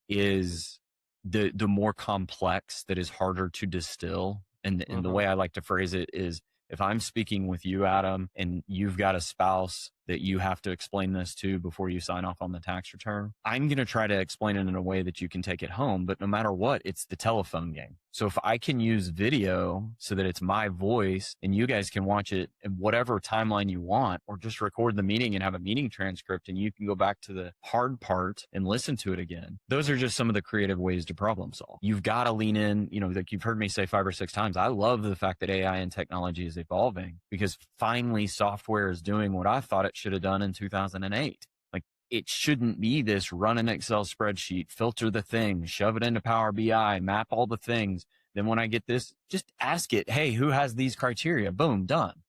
is the more complex that is harder to distill. And the way I like to phrase it is, if I'm speaking with you, Adam, and you've got a spouse that you have to explain this to before you sign off on the tax return, I'm going to try to explain it in a way that you can take it home. But no matter what, it's the telephone game. So if I can use video so that it's my voice and you guys can watch it in whatever timeline you want, or just record the meeting and have a meeting transcript and you can go back to the hard part and listen to it again. Those are just some of the creative ways to problem solve. You've got to lean in, like you've heard me say 5 or 6 times. I love the fact that AI and technology is evolving, because finally software is doing what I thought it should have done in 2008. Like, it shouldn't be this run an Excel spreadsheet, filter the thing, shove it into Power BI, map all the things. Then when I get this, just ask it, hey, who has these criteria? Boom, done.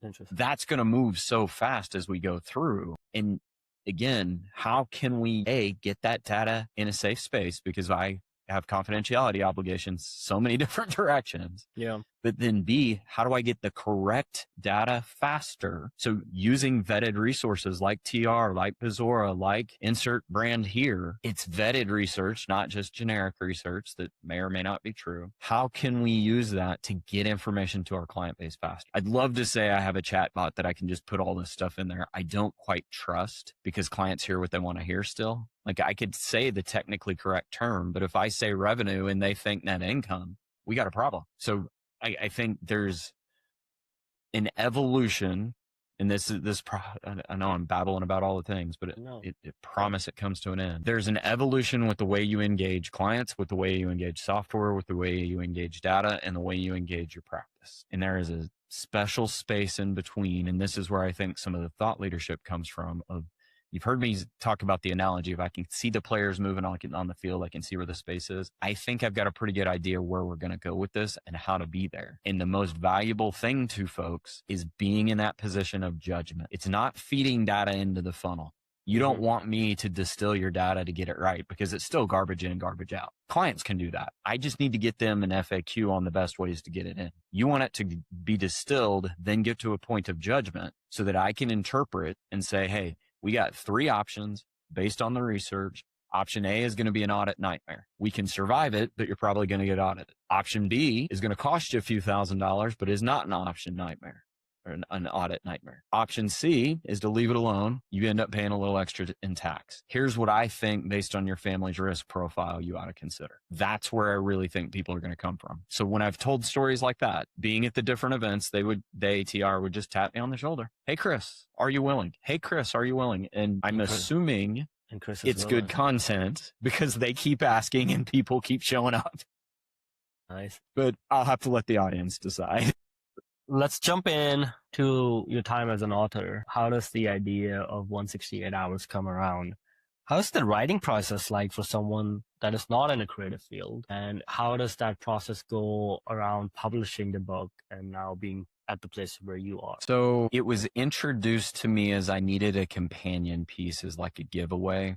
Interesting. That's going to move so fast as we go through. And again, how can we get that data in a safe space? Because I have confidentiality obligations so many different directions. Yeah. But then B, how do I get the correct data faster? So using vetted resources like TR, like Pizora, like insert brand here, it's vetted research, not just generic research that may or may not be true. How can we use that to get information to our client base faster? I'd love to say I have a chat bot that I can just put all this stuff in there. I don't quite trust, because clients hear what they want to hear still. Like, I could say the technically correct term, but if I say revenue and they think net income, we got a problem. So I think there's an evolution, and I know I'm babbling about all the things, but it promise it comes to an end. There's an evolution with the way you engage clients, with the way you engage software, with the way you engage data, and the way you engage your practice. And there is a special space in between. And this is where I think some of the thought leadership comes from. You've heard me talk about the analogy. If I can see the players moving on the field, I can see where the space is. I think I've got a pretty good idea where we're going to go with this and how to be there. And the most valuable thing to folks is being in that position of judgment. It's not feeding data into the funnel. You don't want me to distill your data to get it right, because it's still garbage in, garbage out. Clients can do that. I just need to get them an FAQ on the best ways to get it in. You want it to be distilled, then get to a point of judgment so that I can interpret and say, hey, we got 3 options based on the research. Option A is going to be an audit nightmare. We can survive it, but you're probably going to get audited. Option B is going to cost you a few $1,000s, but is not an option nightmare or an audit nightmare. Option C is to leave it alone. You end up paying a little extra in tax. Here's what I think, based on your family's risk profile, you ought to consider. That's where I really think people are going to come from. So when I've told stories like that, being at the different events, TR would just tap me on the shoulder. Hey, Chris, are you willing? Hey, Chris, are you willing? And I'm assuming it's good content, because they keep asking and people keep showing up. Nice. But I'll have to let the audience decide. Let's jump in to your time as an author. How does the idea of 168 hours come around? How's the writing process like for someone that is not in a creative field? And how does that process go around publishing the book and now being at the place where you are? So it was introduced to me as I needed a companion piece, as like a giveaway.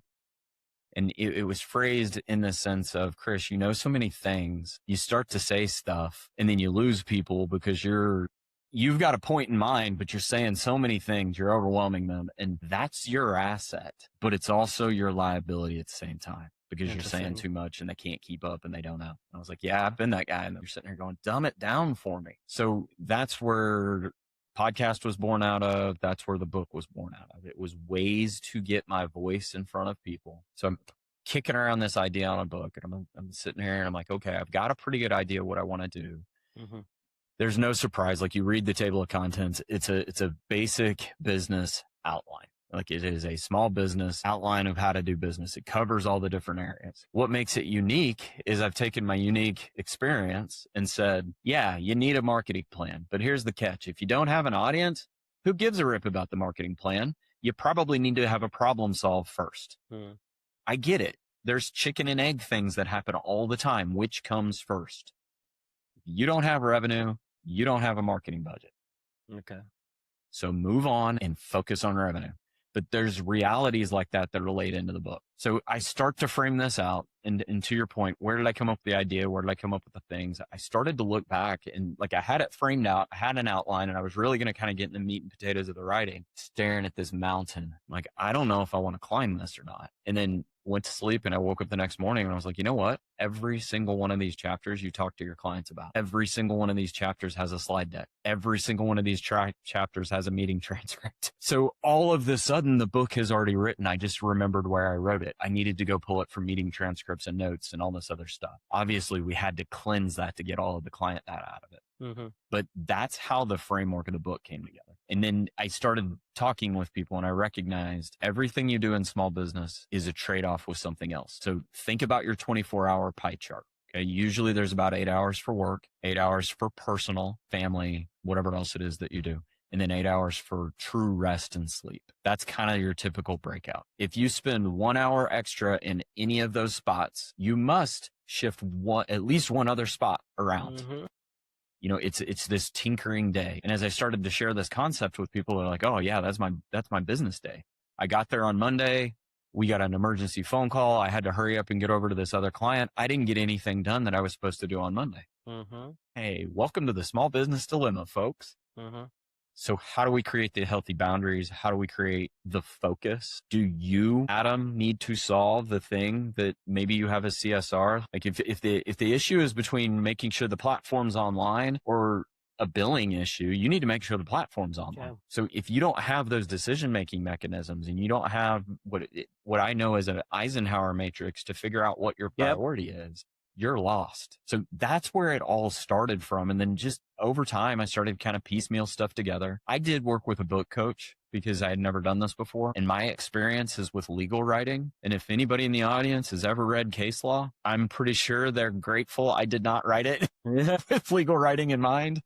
And it was phrased in the sense of, Chris, you know so many things. You start to say stuff and then you lose people because you've got a point in mind, but you're saying so many things, you're overwhelming them. And that's your asset, but it's also your liability at the same time, because you're saying too much and they can't keep up and they don't know. I was like, yeah, I've been that guy. And you're sitting there going, dumb it down for me. So that's where podcast was born out of. That's where the book was born out of. It was ways to get my voice in front of people. So I'm kicking around this idea on a book, and I'm sitting here and I'm like, okay, I've got a pretty good idea what I want to do. There's no surprise. Like, you read the table of contents, it's a basic business outline. Like, it is a small business outline of how to do business. It covers all the different areas. What makes it unique is I've taken my unique experience and said, yeah, you need a marketing plan, but here's the catch. If you don't have an audience, who gives a rip about the marketing plan? You probably need to have a problem solved first. I get it. There's chicken and egg things that happen all the time. Which comes first? You don't have revenue. You don't have a marketing budget. Okay. So move on and focus on revenue. but there's realities like that that are laid into the book. So I start to frame this out. And to your point, where did I come up with the idea? Where did I come up with the things? I started to look back and like I had it framed out. I had an outline and I was really going to kind of get in the meat and potatoes of the writing, staring at this mountain. Like, I don't know if I want to climb this or not. And then went to sleep and I woke up the next morning and I was like, you know what? Every single one of these chapters you talk to your clients about. Every single one of these chapters has a slide deck. Every single one of these chapters has a meeting transcript. So all of a sudden the book is already written. I just remembered where I wrote it. I needed to go pull it from meeting transcripts and notes and all this other stuff. Obviously we had to cleanse that to get all of the client data out of it. Mm-hmm. But that's how the framework of the book came together. And then I started talking with people and I recognized everything you do in small business is a trade-off with something else. So think about your 24-hour pie chart. Okay. Usually there's about 8 hours for work, 8 hours for personal, family, whatever else it is that you do. And then 8 hours for true rest and sleep. That's kind of your typical breakout. If you spend 1 hour extra in any of those spots, you must shift at least one other spot around. Mm-hmm. You know, it's this tinkering day. And as I started to share this concept with people, they're like, oh yeah, that's my business day. I got there on Monday. We got an emergency phone call. I had to hurry up and get over to this other client. I didn't get anything done that I was supposed to do on Monday. Mm-hmm. Hey, welcome to the small business dilemma, folks. Mm-hmm. So how do we create the healthy boundaries? How do we create the focus? Do you, Adam, need to solve the thing that maybe you have a CSR? Like if the issue is between making sure the platform's online or a billing issue, you need to make sure the platform's online. Yeah. So if you don't have those decision-making mechanisms and you don't have what I know as an Eisenhower matrix to figure out what your priority is, you're lost. So that's where it all started from. And then just over time, I started kind of piecemeal stuff together. I did work with a book coach because I had never done this before. And my experience is with legal writing. And if anybody in the audience has ever read case law, I'm pretty sure they're grateful I did not write it with legal writing in mind.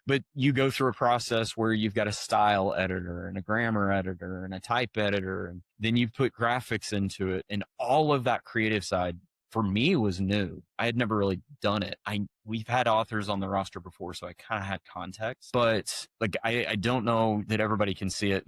But you go through a process where you've got a style editor and a grammar editor and a type editor, and then you put graphics into it, and all of that creative side for me was new. I had never really done it. We've had authors on the roster before, so I kind of had context, but like, I don't know that everybody can see it.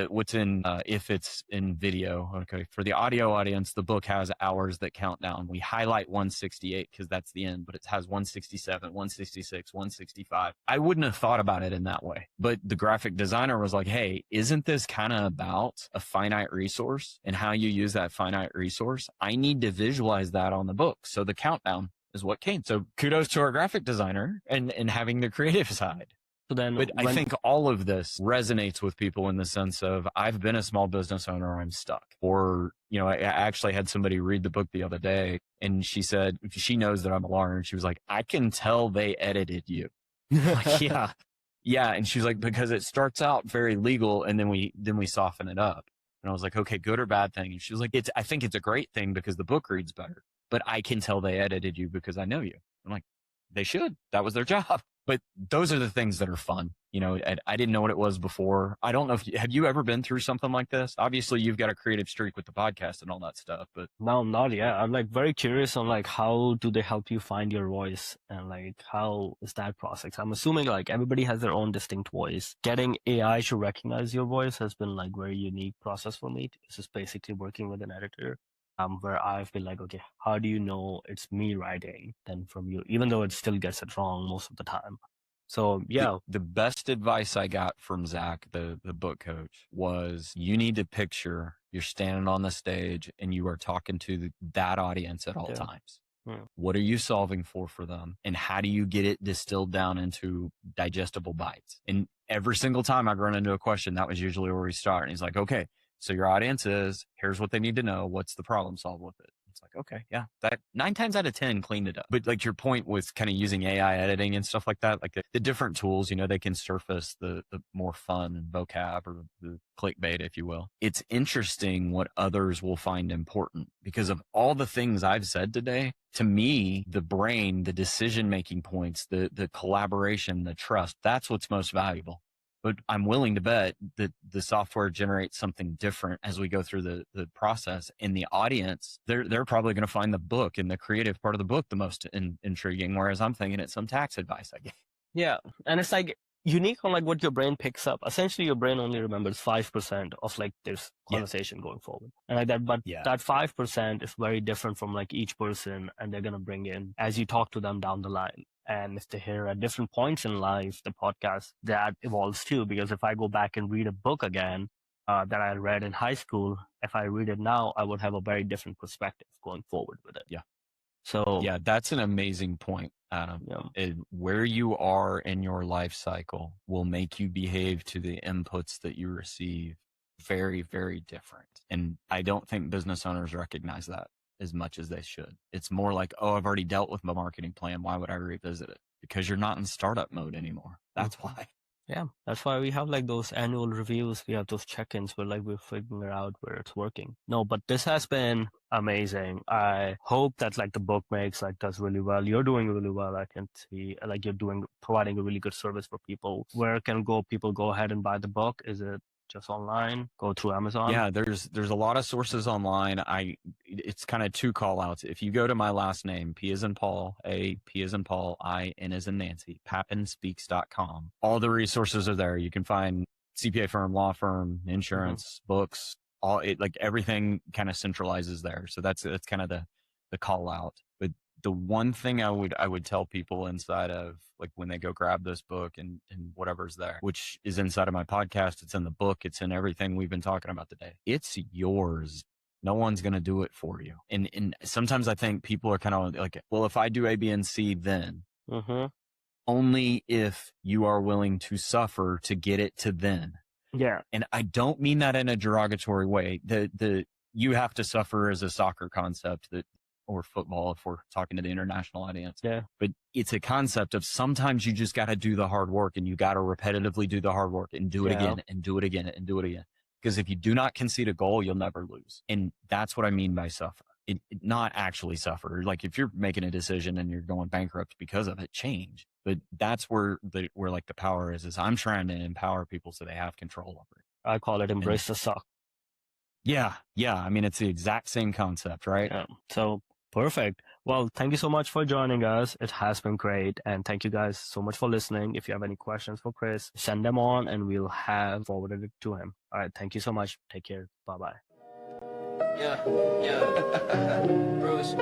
What's in, if it's in video. Okay. For the audio audience, the book has hours that count down. We highlight 168 because that's the end, but it has 167, 166, 165. I wouldn't have thought about it in that way, but the graphic designer was like, hey, isn't this kind of about a finite resource and how you use that finite resource? I need to visualize that on the book. So the countdown is what came. So kudos to our graphic designer and having the creative side. So then, but I think all of this resonates with people in the sense of I've been a small business owner, I'm stuck. Or, you know, I actually had somebody read the book the other day and she said, she knows that I'm a lawyer. And she was like, I can tell they edited you. Like, yeah. Yeah. And she's like, because it starts out very legal and then we soften it up. And I was like, okay, good or bad thing? And she was like, I think it's a great thing because the book reads better, but I can tell they edited you because I know you. I'm like, they should. That was their job. But those are the things that are fun. You know, I didn't know what it was before. I don't know have you ever been through something like this? Obviously you've got a creative streak with the podcast and all that stuff, but no, not yet. I'm like very curious on like, how do they help you find your voice and like, how is that process? I'm assuming like everybody has their own distinct voice. Getting AI to recognize your voice has been like very unique process for me. This is basically working with an editor. Where I feel like, okay, how do you know it's me writing than from you, even though it still gets it wrong most of the time. So yeah. The best advice I got from Zach, the book coach, was you need to picture you're standing on the stage and you are talking to that audience at all times. Yeah. What are you solving for them? And how do you get it distilled down into digestible bites? And every single time I'd run into a question, that was usually where we start. And he's like, okay, so your audience is, here's what they need to know. What's the problem solved with it? It's like, okay, yeah, that 9 times out of 10 cleaned it up. But like your point with kind of using AI editing and stuff like that, like the different tools, you know, they can surface the more fun vocab or the clickbait, if you will. It's interesting what others will find important because of all the things I've said today. To me, the brain, the decision-making points, the collaboration, the trust, that's what's most valuable. But I'm willing to bet that the software generates something different as we go through the process. And the audience, they're probably going to find the book and the creative part of the book the most intriguing, whereas I'm thinking it's some tax advice I gave. Yeah. And it's like, unique on like what your brain picks up. Essentially, your brain only remembers 5% of like this conversation going forward, and like that. But that 5% is very different from like each person, and they're gonna bring in as you talk to them down the line. And if they hear at different points in life, the podcast that evolves too. Because if I go back and read a book again that I read in high school, if I read it now, I would have a very different perspective going forward with it. Yeah. So yeah, that's an amazing point, Adam. Where you are in your life cycle will make you behave to the inputs that you receive very, very different. And I don't think business owners recognize that as much as they should. It's more like, oh, I've already dealt with my marketing plan. Why would I revisit it? Because you're not in startup mode anymore. That's why. Yeah, that's why we have like those annual reviews. We have those check-ins where like we're figuring out where it's working. No, but this has been amazing. I hope that like the book makes like does really well. You're doing really well. I can see like you're providing a really good service for people. Where can people go ahead and buy the book? Is it just online? Go through Amazon? Yeah, there's a lot of sources online. It's kind of two call outs. If you go to my last name, P as in Paul, P as in Paul, N as in Nancy, papinspeaks.com. All the resources are there. You can find CPA firm, law firm, insurance, books, like everything kind of centralizes there. So that's kind of the call out. But the one thing I would tell people inside of like when they go grab this book and whatever's there, which is inside of my podcast, it's in the book, it's in everything we've been talking about today. It's yours. No one's going to do it for you. And sometimes I think people are kind of like, well, if I do A, B, and C, then only if you are willing to suffer to get it to then. Yeah. And I don't mean that in a derogatory way. You have to suffer as a soccer concept or football, if we're talking to the international audience. Yeah. But it's a concept of sometimes you just got to do the hard work, and you got to repetitively do the hard work and do it again and do it again and do it again. Because if you do not concede a goal, you'll never lose. And that's what I mean by suffer. Not actually suffer. Like if you're making a decision and you're going bankrupt because of it, change. But that's where like the power is I'm trying to empower people so they have control over it. I call it embrace the suck. Yeah. I mean, it's the exact same concept, right? Yeah. So perfect. Well, thank you so much for joining us. It has been great. And thank you guys so much for listening. If you have any questions for Chris, send them on and we'll have forwarded it to him. All right. Thank you so much. Take care. Bye-bye. Yeah. Bruce.